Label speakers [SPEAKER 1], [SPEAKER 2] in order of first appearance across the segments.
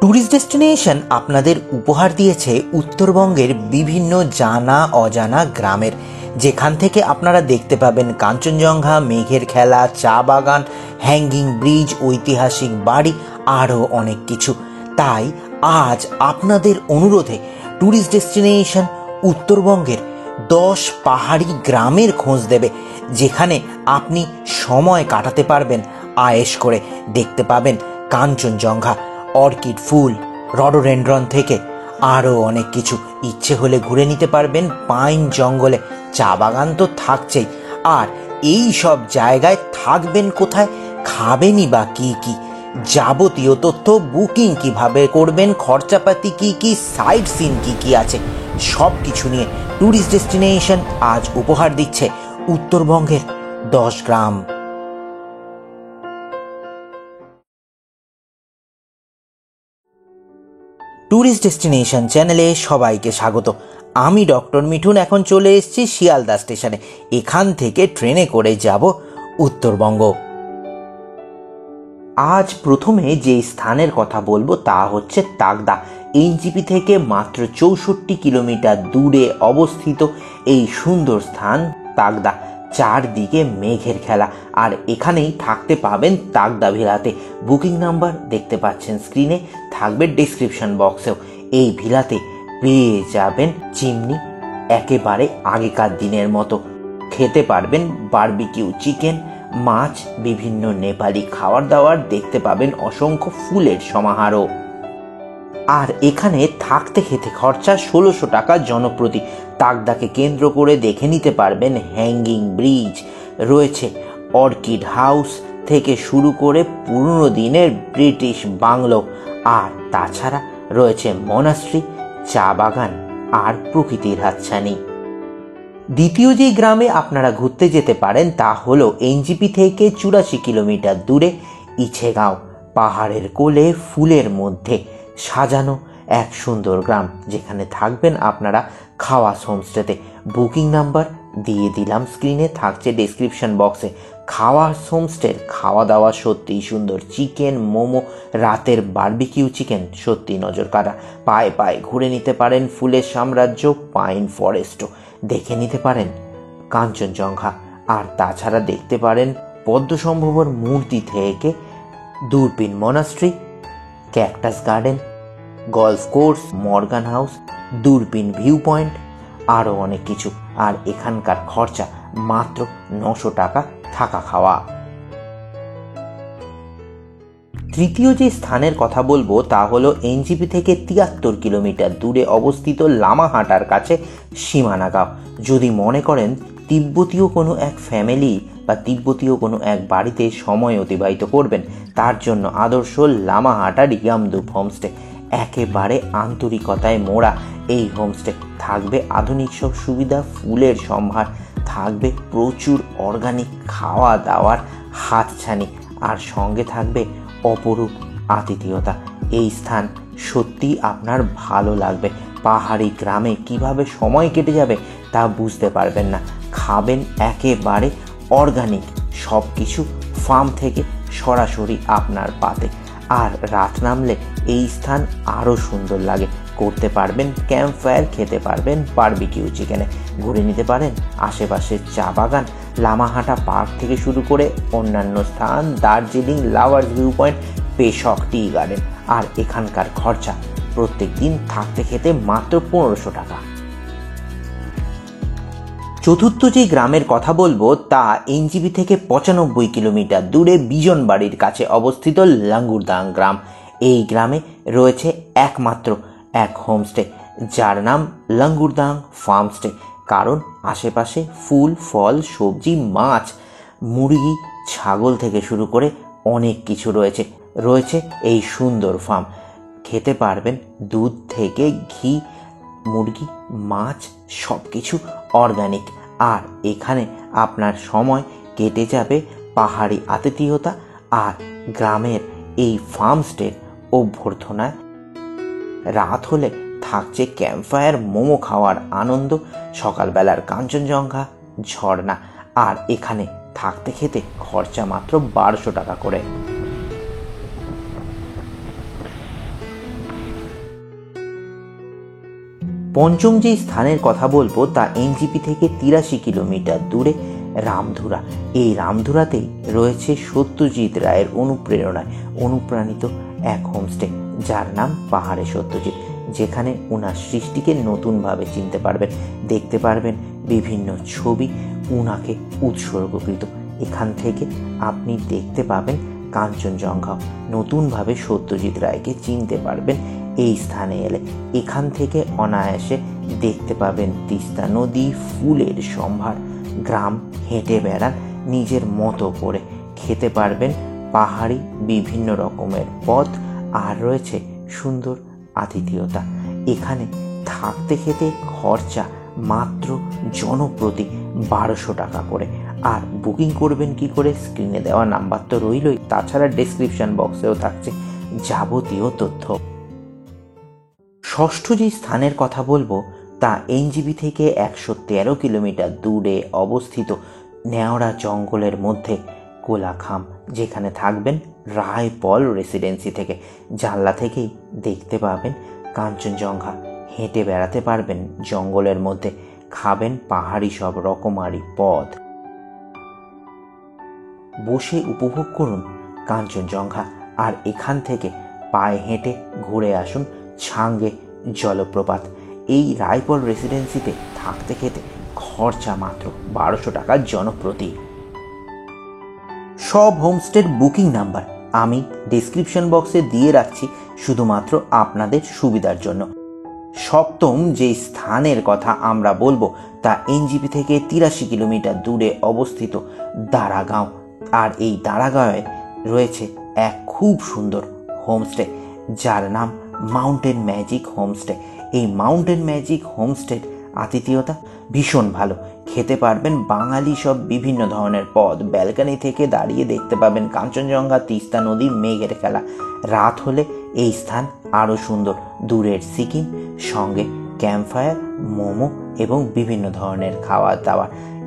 [SPEAKER 1] Tourist destination আপনাদের উপহার দিয়েছে উত্তরবঙ্গের বিভিন্ন জানা অজানা গ্রামের, যেখান থেকে আপনারা দেখতে পাবেন কাঞ্চনজঙ্ঘা, মেঘের খেলা, চা বাগান, হ্যাঙ্গিং ব্রিজ, ঐতিহাসিক বাড়ি, আরও অনেক কিছু। তাই আজ আপনাদের অনুরোধে ট্যুরিস্ট ডেস্টিনেশন উত্তরবঙ্গের 10 পাহাড়ি গ্রামের খোঁজ দেবে, যেখানে আপনি সময় কাটাতে পারবেন আয়েশ করে। দেখতে পাবেন কাঞ্চনজঙ্ঘা, অর্কিড ফুল, রডোডেনড্রন থেকে আরও অনেক কিছু। ইচ্ছে হলে ঘুরে নিতে পারবেন পাইন জঙ্গলে, চা বাগান তো থাকছেই। আর এই সব জায়গায় থাকবেন কোথায়, খাবেনই বা কী কী, যাবতীয় তথ্য, বুকিং কিভাবে করবেন, খরচাপাতি কী কী, সাইট সিন কী কী আছে, সব কিছু নিয়ে ট্যুরিস্ট ডেস্টিনেশন আজ উপহার দিচ্ছে উত্তরবঙ্গের 10 গ্রাম। ট্যুরিস্ট ডেস্টিনেশন চ্যানেলে সবাইকে স্বাগত। আমি ডক্টর মিঠুন। এখন চলে এসেছি শিয়ালদা স্টেশনে। এখান থেকে ট্রেনে করে যাব উত্তরবঙ্গ। আজ প্রথমে যে স্থানের কথা বলবো তা হচ্ছে তাকদা। এনজিপি থেকে মাত্র 64 কিলোমিটার দূরে অবস্থিত এই সুন্দর স্থান তাকদা। চারদিকে মেঘের খেলা, আর এখানেই থাকতে পাবেন তাকদা ভিলাতে। বুকিং নাম্বার দেখতে পাচ্ছেন স্ক্রিনে, থাকবে ডেসক্রিপশন বক্সেও। এই ভিলাতে পেয়ে যাবেন চিমনি একেবারে আগেকার দিনের মতো। খেতে পারবেন বারবিকিউ চিকেন, মাছ, বিভিন্ন নেপালি খাবার দাবার, দেখতে পাবেন অসংখ্য ফুলের সমাহারও। আর এখানে থাকতে খেতে খরচা 1600 টাকা জনপ্রতি। তাকদাকে কেন্দ্র করে দেখে নিতে পারবেন হ্যাঙ্গিং ব্রিজ, রয়েছে অর্কিড হাউস থেকে শুরু করে পুরনো দিনের ব্রিটিশ বাংলো, আর তাছাড়া রয়েছে মনাস্ট্রি, চা বাগান আর প্রকৃতির হাতছানি। দ্বিতীয় যে গ্রামে আপনারা ঘুরতে যেতে পারেন তা হলো এনজিপি থেকে 84 কিলোমিটার দূরে ইছেগাঁও। পাহাড়ের কোলে ফুলের মধ্যে সাজানো এক সুন্দর গ্রাম, যেখানে থাকবেন আপনারা খাওয়াস হোমস্টেতে। বুকিং নাম্বার দিয়ে দিলাম স্ক্রিনে, থাকছে ডেসক্রিপশন বক্সে। খাওয়াস হোমস্টের খাওয়া দাওয়া সত্যিই সুন্দর। চিকেন, মোমো, রাতের বারবিকিউ চিকেন সত্যি নজর কাড়া। পায়ে পায়ে ঘুরে নিতে পারেন ফুলের সাম্রাজ্য, পাইন ফরেস্টও দেখে নিতে পারেন কাঞ্চনজঙ্ঘা। আর তাছাড়া দেখতে পারেন পদ্মসম্ভবর মূর্তি থেকে দূরবীন monastery, cactus garden, golf course, Morgan house, দূরবীন ভিউ পয়েন্ট, আরও অনেক কিছু। আর এখানকার খরচা মাত্র 900 টাকা থাকা খাওয়া। তৃতীয় যে স্থানের কথা বলবো তা হলো এনজিপি থেকে 73 কিলোমিটার দূরে অবস্থিত লামাহাটার কাছে সীমানাগাঁও। যদি মনে করেন তিব্বতীয় কোনো এক ফ্যামিলি বা তিব্বতীয় কোনো এক বাড়িতে সময় অতিবাহিত করবেন, তার জন্য আদর্শ লামাহাটার ইয়ামদুপ হোমস্টে। একেবারে আন্তরিকতায় মোড়া এই হোমস্টে। থাকবে আধুনিক সব সুবিধা, ফুলের সম্ভার, থাকবে প্রচুর অর্গানিক খাওয়া দাওয়ার হাতছানি, আর সঙ্গে থাকবে অপরূপ আতিথেয়তা। এই স্থান সত্যি আপনার ভালো লাগবে। পাহাড়ি গ্রামে কিভাবে সময় কেটে যাবে তা বুঝতে পারবেন না। খাবেন একেবারে অর্গানিক সব কিছু, ফার্ম থেকে সরাসরি আপনার পাতে। আর রাত নামলে এই স্থান আরও সুন্দর লাগে। করতে পারবেন ক্যাম্প ফায়ার, খেতে পারবেন বারবিকিউ চিকেনে, ঘুরে নিতে পারেন আশেপাশের চা বাগান, লামাহাটা পার্ক থেকে শুরু করে অন্যান্য স্থান, দার্জিলিং, লাভার্স ভিউ পয়েন্ট, পেশক টি গার্ডেন। আর এখানকার খরচা প্রত্যেক দিন থাকতে খেতে মাত্র 1500 টাকা। চতুর্থ যে গ্রামের কথা বলবো তা এনজিপি থেকে 95 কিলোমিটার দূরে বিজনবাড়ির কাছে অবস্থিত লাঙ্গুরদাং গ্রাম। এই গ্রামে রয়েছে একমাত্র এক হোমস্টে, যার নাম লাঙ্গুরদাং ফার্মস্টে। কারণ আশেপাশে ফুল, ফল, সবজি, মাছ, মুরগি, ছাগল থেকে শুরু করে অনেক কিছু রয়েছে। রয়েছে এই সুন্দর ফার্ম। খেতে পারবেন দুধ থেকে ঘি, মুরগি, মাছ, সব কিছু অর্গানিক। আর এখানে আপনার সময় কেটে যাবে পাহাড়ি আতিথেয়তা আর গ্রামের এই ফার্মস্টের অভ্যর্থনায়। রাত হলে থাকছে ক্যাম্পফায়ার, মোমো খাওয়ার আনন্দ, সকালবেলার কাঞ্চনজঙ্ঘা, ঝর্ণা। আর এখানে থাকতে খেতে খরচা মাত্র 1200 টাকা করে। পঞ্চম যেই স্থানের কথা বলবো তা এনজিপি থেকে 83 কিলোমিটার দূরে রামধুরা। এই রামধুরাতেই রয়েছে সত্যজিৎ রায়ের অনুপ্রাণিত এক হোমস্টে, যার নাম পাহাড়ে সত্যজিৎ, যেখানে ওনার সৃষ্টিকে নতুনভাবে চিনতে পারবেন, দেখতে পারবেন বিভিন্ন ছবি উনাকে উৎসর্গকৃত। এখান থেকে আপনি দেখতে পাবেন কাঞ্চনজঙ্ঘা, নতুনভাবে সত্যজিৎ রায়কে চিনতে পারবেন এই স্থানে এলে। এখান থেকে অনায়াসে দেখতে পাবেন তিস্তা নদী, ফুলের সম্ভার, গ্রাম, হেঁটে বেড়ান নিজের মতো করে, খেতে পারবেন পাহাড়ি বিভিন্ন রকমের পদ, আর রয়েছে সুন্দর আতিথেয়তা। এখানে থাকতে খেতে খরচা মাত্র জনপ্রতি 1200 টাকা করে। আর বুকিং করবেন কি করে? স্ক্রিনে দেওয়া নাম্বার তো রইলই, তাছাড়া ডেসক্রিপশন বক্সেও থাকছে যাবতীয় তথ্য। ষষ্ঠ যে স্থানের কথা বলবো তা এনজিপি থেকে 113 কিলোমিটার দূরে অবস্থিত নেওড়া জঙ্গলের মধ্যে কোলাখাম, যেখানে থাকবেন রায় পল রেসিডেন্সি থেকে। জানলা থেকেই দেখতে পাবেন কাঞ্চনজঙ্ঘা, হেঁটে বেড়াতে পারবেন জঙ্গলের মধ্যে, খাবেন পাহাড়ি সব রকমারি পদ, বসে উপভোগ করুন কাঞ্চনজঙ্ঘা। আর এখান থেকে পায়ে হেঁটে ঘুরে আসুন ছাঙ্গে জলপ্রপাত। এই রায়পল রেসিডেন্সিতে থাকতে খেতে খরচা মাত্র 1200 টাকা জনপ্রতি। সব হোমস্টের বুকিং নাম্বার আমি ডেসক্রিপশন বক্সে দিয়ে রাখছি শুধুমাত্র আপনাদের সুবিধার জন্য। সপ্তম যে স্থানের কথা আমরা বলবো তা এনজিপি থেকে 83 কিলোমিটার দূরে অবস্থিত দারাগাঁও। আর এই দারাগাঁওয়ে রয়েছে এক খুব সুন্দর হোমস্টে, যার নাম মাউন্টেন ম্যাজিক হোমস্টে। এই মাউন্টেন ম্যাজিক হোমস্টের আতিথেয়তা ভীষণ ভালো, খেতে পারবেন বাঙালি সব বিভিন্ন ধরনের পদ, ব্যালকানি থেকে দাঁড়িয়ে দেখতে পাবেন কাঞ্চনজঙ্ঘা, তিস্তা নদী, মেঘের খেলা। রাত হলে এই স্থান আরও সুন্দর, দূরের সিকিম, সঙ্গে ক্যাম্পফায়ার, মোমো এবং বিভিন্ন ধরনের খাওয়া দাওয়া।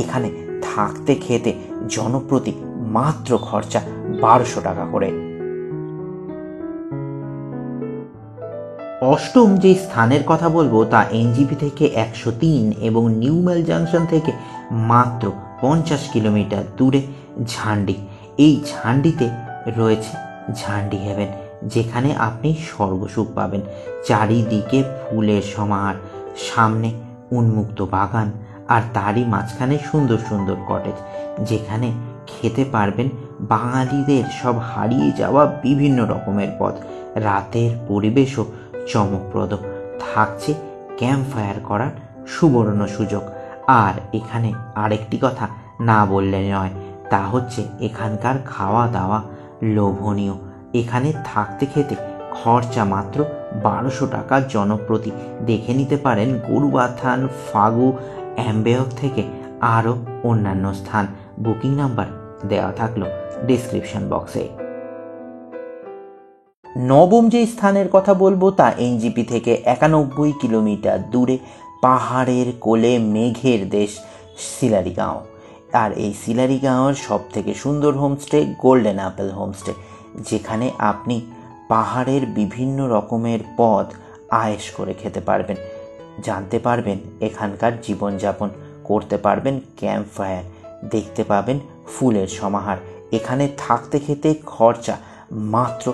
[SPEAKER 1] এখানে থাকতে খেতে জনপ্রতি মাত্র খরচা 1200 টাকা করে। অষ্টম যে স্থানের কথা বলবো তা এনজিপি থেকে 103 এবং নিউমেল জাংশন থেকে মাত্র 50 কিলোমিটার দূরে ঝান্ডি। এই ঝান্ডিতে রয়েছে ঝান্ডি হেভেন, যেখানে আপনি স্বর্গসুখ পাবেন। চারিদিকে ফুলের সমাহার, সামনে উন্মুক্ত বাগান, আর তারই মাঝখানে সুন্দর সুন্দর কটেজ, যেখানে খেতে পারবেন বাঙালিদের সব হারিয়ে যাওয়া বিভিন্ন রকমের পদ। রাতের পরিবেশও চমকপ্রদ, থাকছে ক্যাম্প ফায়ার করার সুবর্ণ সুযোগ। আর এখানে আরেকটি কথা না বললে নয়, তা হচ্ছে এখানকার খাওয়া দাওয়া লোভনীয়। এখানে থাকতে খেতে খরচা মাত্র 1200 টাকা জনপ্রতি। দেখে নিতে পারেন গরুবাথান, ফাগু, অ্যাম্বেয়ক থেকে আরও অন্যান্য স্থান। বুকিং নাম্বার দেওয়া থাকলো ডেসক্রিপশন বক্সে। নবম যে স্থানের কথা বলবো তা এনজিপি থেকে 91 কিলোমিটার দূরে পাহাড়ের কোলে মেঘের দেশ সিলারিগাঁও। আর এই সিলারিগাঁওয়ের সব থেকে সুন্দর হোমস্টে গোল্ডেন অ্যাপেল হোমস্টে, যেখানে আপনি পাহাড়ের বিভিন্ন রকমের পদ আয়েশ করে খেতে পারবেন, জানতে পারবেন এখানকার জীবনযাপন, করতে পারবেন ক্যাম্প ফায়ার, দেখতে পাবেন ফুলের সমাহার। এখানে থাকতে খেতে খরচা মাত্র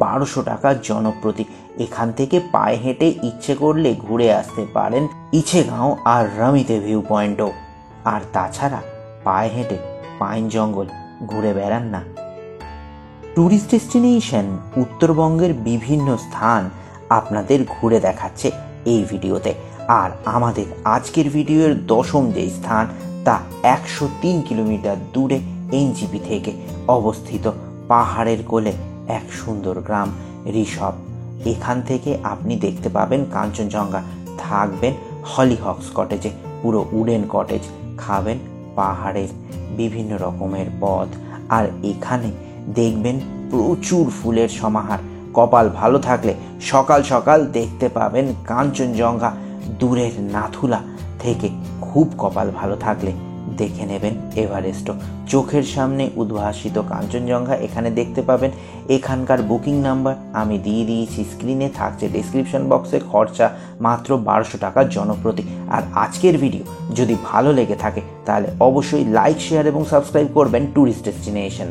[SPEAKER 1] 1200 টাকা জনপ্রতি। এখান থেকে পায়ে হেঁটে ইচ্ছে করলে ঘুরে আসতে পারেন ইছেগাঁও আর রামিতে ভিউ পয়েন্টও। আর তাছাড়া পায়ে হেঁটে পাইন জঙ্গল ঘুরে বেড়ান না। ট্যুরিস্ট ডেস্টিনেশন উত্তরবঙ্গের বিভিন্ন স্থান আপনাদের ঘুরে দেখাচ্ছে এই ভিডিওতে। আর আমাদের আজকের ভিডিওর দশম যে স্থান তা 103 কিলোমিটার দূরে এনজিপি থেকে অবস্থিত পাহাড়ের কোলে এক সুন্দর গ্রাম ঋষভ। এখান থেকে আপনি দেখতে পাবেন কাঞ্চনজঙ্ঘা, থাকবেন হলিহক্স কটেজে, পুরো উডেন কটেজ, খাবেন পাহাড়ের বিভিন্ন রকমের পদ। আর এখানে দেখবেন প্রচুর ফুলের সমাহার। কপাল ভালো থাকলে সকাল সকাল দেখতে পাবেন কাঞ্চনজঙ্ঘা দূরের নাথুলা থেকে, খুব কপাল ভালো থাকলে দেখে নেবেন এভারেস্টও। চোখের সামনে উদ্ভাসিত কাঞ্চনজঙ্ঘা এখানে দেখতে পাবেন। এখানকার বুকিং নাম্বার আমি দিয়ে দিয়েছি স্ক্রিনে, থাকছে ডেসক্রিপশন বক্সে। খরচা মাত্র 1200 টাকা জনপ্রতি। আর আজকের ভিডিও যদি ভালো লেগে থাকে তাহলে অবশ্যই লাইক, শেয়ার এবং সাবস্ক্রাইব করবেন ট্যুরিস্ট ডেস্টিনেশন।